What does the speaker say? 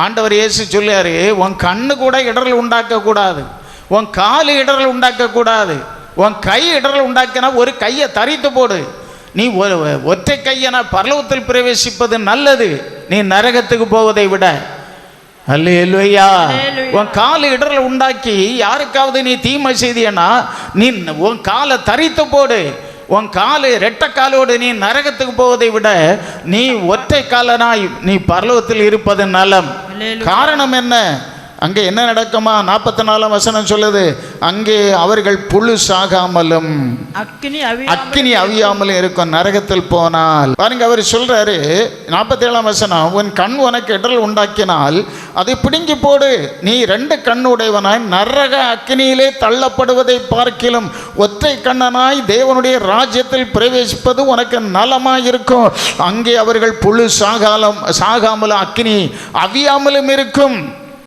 ஆண்டவர் இயேசு சொல்லுவார், உன் கண்ணு கூட இடரல் உண்டாக்கக்கூடாது, உன் காலு இடரல் உண்டாக்கக்கூடாது, உன் கை இடரல் உண்டாக்கினா ஒரு கையை தரித்து போடு. நீ ஒற்றை கையனா பரலோகத்தில் பிரவேசிப்பது நல்லது, நீ நரகத்துக்கு போவதை விட. அல்லேலூயா. உன் காலு இடரல் உண்டாக்கி யாருக்காவது நீ தீமை செய்தியனா நீ உன் காலை தரித்து போடு. உன் காலு ரெட்டை காலோடு நீ நரகத்துக்கு போவதை விட நீ ஒற்றை காலனாய் நீ பரலோகத்தில் இருப்பது நலம். காரணம் என்ன? அங்கே என்ன நடக்குமா? 44ஆம் வசனம் சொல்லுது, அங்கே அவர்கள் புழு சாகாமலும் அக்கினி அவியாமலும் இருக்கும் நரகத்தில் போனால். பாருங்க, அவர் சொல்றாரு 47ஆம் வசனம், உன் கண் உனக்கு இடரல் உண்டாக்கினால் அதை பிடுங்கி போடு. நீ 2 கண்ணுடையவனாய் நரக அக்கினியிலே தள்ளப்படுவதை பார்க்கிலும் ஒற்றை கண்ணனாய் தேவனுடைய ராஜ்யத்தில் பிரவேசிப்பது உனக்கு நலமாய் இருக்கும். அங்கே அவர்கள் புழு சாகாமலும் அக்கினி அவியாமலும் இருக்கும்.